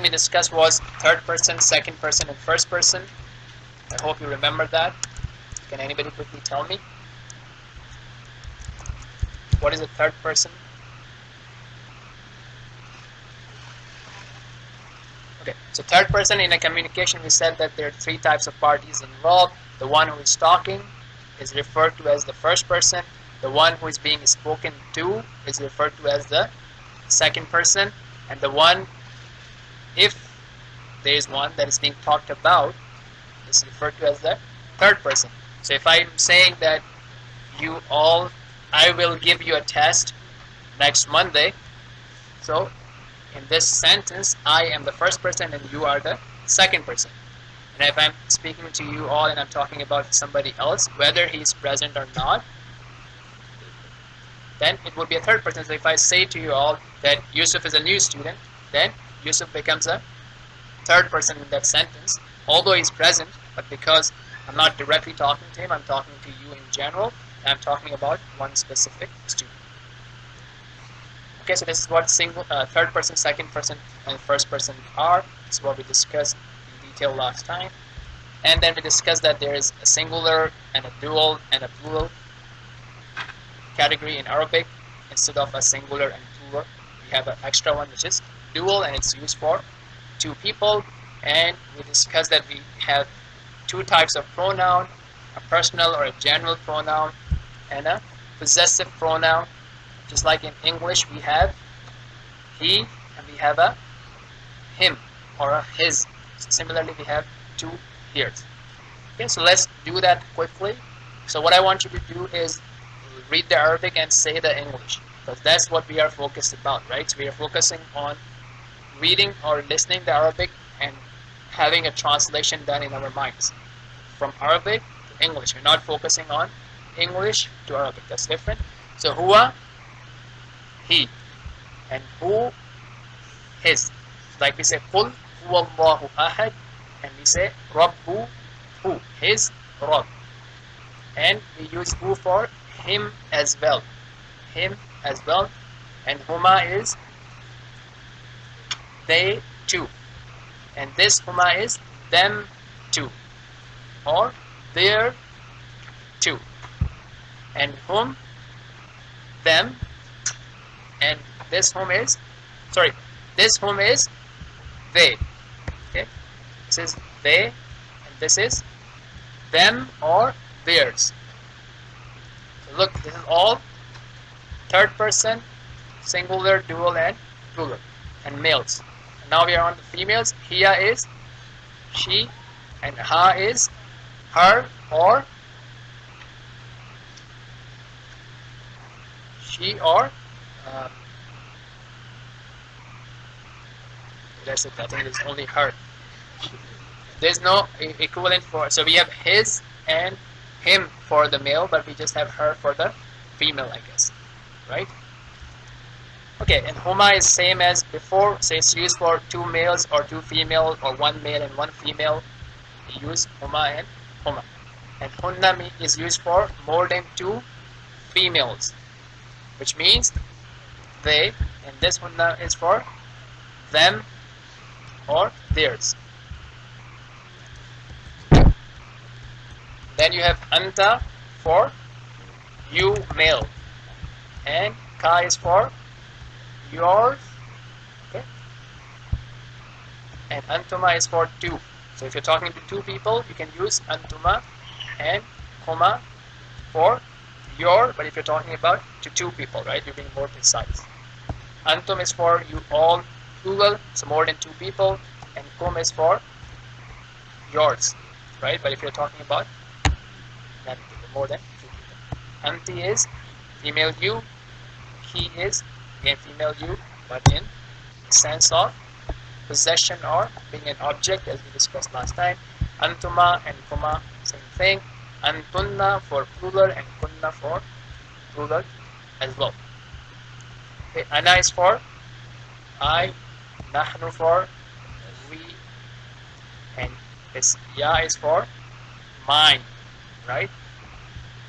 we discussed was third person, second person, and first person. I hope you remember that. Can anybody quickly tell me what is the third person? Okay, so third person in a communication, we said that there are three types of parties involved. The one who is talking is referred to as the first person. The one who is being spoken to is referred to as the second person. And the one, if there is one that is being talked about, is referred to as the third person. So if I'm saying that you all, I will give you a test next Monday. So in this sentence, I am the first person and you are the second person. And if I'm speaking to you all and I'm talking about somebody else, whether he's present or not, then it would be a third person. So if I say to you all that Yusuf is a new student, then Yusuf becomes a third person in that sentence, although he's present, but because I'm not directly talking to him, I'm talking to you in general, and I'm talking about one specific student. Okay, so this is what third person, second person, and first person are. This is what we discussed in detail last time. And then we discussed that there is a singular and a dual and a plural category in Arabic. Instead of a singular and plural, we have an extra one which is dual, and it's used for two people. And we discussed that we have two types of pronoun, a personal or a general pronoun and a possessive pronoun. Just like in English we have he and we have a him or a his. So similarly we have two here. Okay, so let's do that quickly. So what I want you to do is read the Arabic and say the English, because that's what we are focused about, right? So we are focusing on reading or listening the Arabic and having a translation done in our minds from Arabic to English. We're not focusing on English to Arabic. That's different. So huwa, he, and who, his. Like we say qul huwallahu ahad, and we say rabbu, who, his Rabb. And we use who for him as well. Him as well. And huma is they too. And this huma is them too. Or their too. And whom, them. And this whom is, this whom is they. Okay, this is they, and this is them or theirs. So look, this is all third person, singular, dual, and plural, and males. And now we are on the females. Hiya is she, and ha is her or she or that's it. I think it's only her. There's no equivalent for, so we have his and him for the male, but we just have her for the female, I guess, right? Okay, and huma is same as before, so it's used for two males or two female or one male and one female. We use huma and huma. And hunna is used for more than two females, which means they, and this hunna is for them or theirs. Then you have anta for you, male, and ka is for yours, okay, and antuma is for two. So if you're talking to two people, you can use antuma and huma for your, but if you're talking about to two people, right, you're being more precise. Antum is for you all, plural, so more than two people, and kum is for yours, right, but if you're talking about more than two people. Anti is female you, he is again female you, but in the sense of possession or being an object, as we discussed last time. Antuma and kuma, same thing. Antunna for plural and kunna for plural as well. Okay, ana is for I, nahnu for we, and this ya is for mine, right?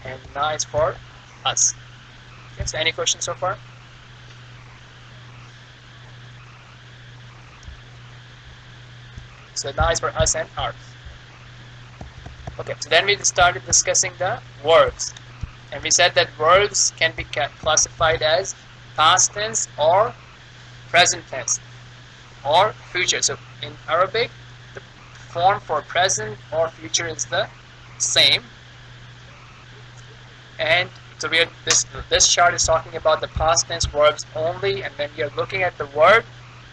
And na is for us. Okay, so any questions so far? So now it's for us and ours. Okay, so then we started discussing the verbs. And we said that verbs can be classified as past tense or present tense or future. So in Arabic, the form for present or future is the same. And so we are, this chart is talking about the past tense verbs only. And when we are looking at the verb,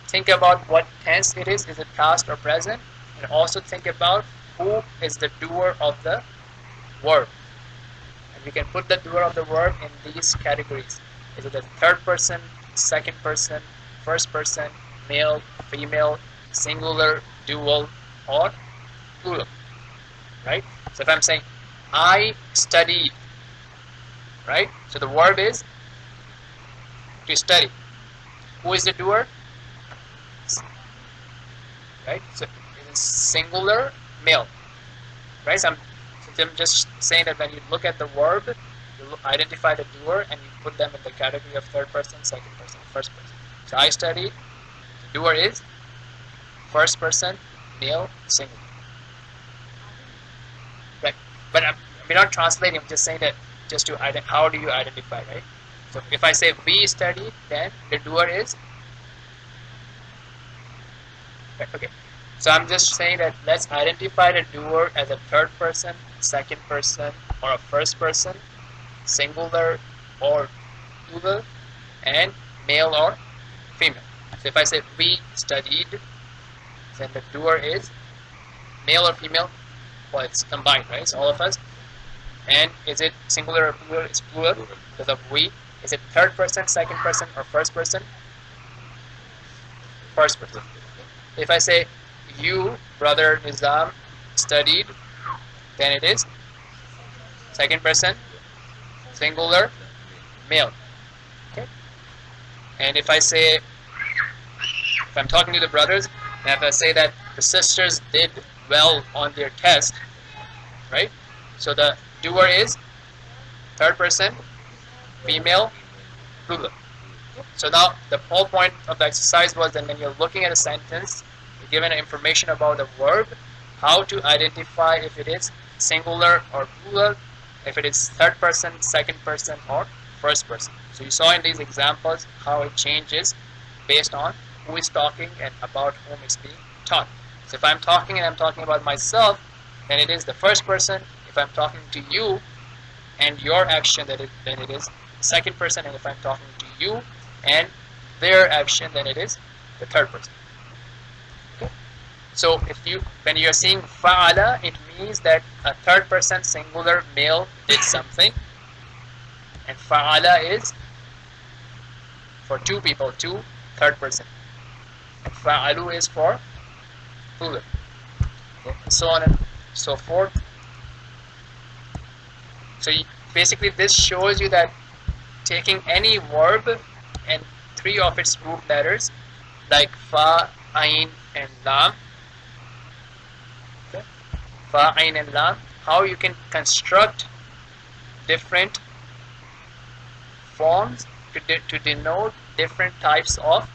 think about what tense it is. Is it past or present? And also think about who is the doer of the verb. And we can put the doer of the verb in these categories. Is it the third person, second person, first person, male, female, singular, dual, or plural? Right? So if I'm saying, I studied, right? So the verb is to study. Who is the doer? Right? So it is singular, male. Right? So I'm just saying that when you look at the verb, you identify the doer and you put them in the category of third person, second person, first person. So I studied. The doer is first person, male, singular. Right? But we're not translating. I'm just saying that just to how do you identify, right? So if I say we studied, then the doer is. Right, okay. So I'm just saying that let's identify the doer as a third person, second person, or a first person, singular or plural, and male or female. So if I say we studied, then the doer is male or female? Well, it's combined, right? So all of us. And is it singular or plural? It's plural because of we. Is it third person, second person, or first person? First person. If I say you, brother Nizam, studied, then it is second person, singular, male. Okay. And if I say, if I'm talking to the brothers, and if I say that the sisters did well on their test, right? So the doer is third person, female, plural. So now the whole point of the exercise was that when you're looking at a sentence, you're given information about the verb, how to identify if it is singular or plural, if it is third person, second person, or first person. So you saw in these examples how it changes based on who is talking and about whom it's being taught. So if I'm talking and I'm talking about myself, then it is the first person. If I'm talking to you and your action, then it is the second person. And if I'm talking to you and their action, then it is the third person. Okay. So when you're seeing fa'ala, it means that a third person singular male did something, and fa'ala is for two people, two third person, and fa'alu is for plural. Okay. And so on and so forth. So basically this shows you that taking any verb and three of its root letters like fa, ain, and lam, okay. Fa, ain, and lam, how you can construct different forms to denote different types of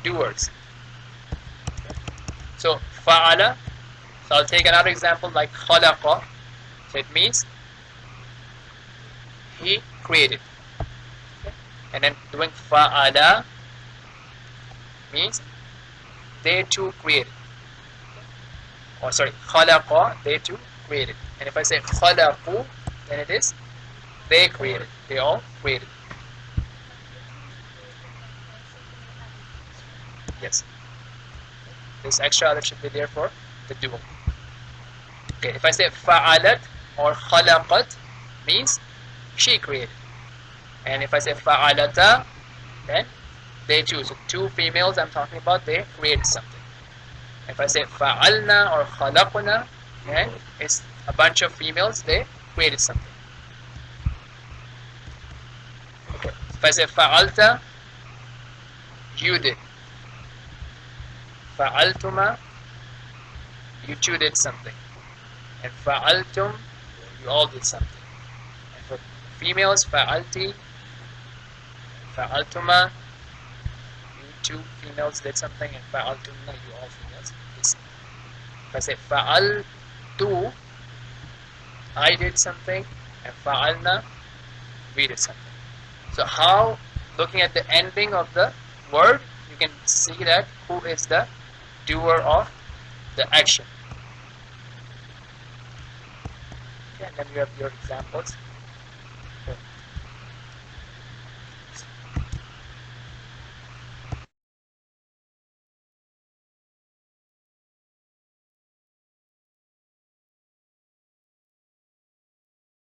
doers. Okay. So fa'ala, so I'll take another example like khalaqa. So it means he created. Okay. And then doing fa'ala means they too created. Or sorry, khalaqa, they too created. And if I say khalaqu, then it is they created. They all created. Yes. This extra alif should be there for the dual. Okay, if I say fa'alat or khalaqat, means she created. And if I say fa'alata, then they too. So two females I'm talking about, they created something. If I say fa'alna or khalaqna, then it's a bunch of females, they created something. Okay. If I say fa'alta, you did. Fa'altuma, you two did something. And fa'altum, you all did something. And for females, fa'alti, fa'altuma, you two females did something, and fa'altumna, you all females did something. If I say fa'altu, I did something, and fa'alna, we did something. So how, looking at the ending of the word, you can see that who is the doer of the action. Okay, and then you have your examples.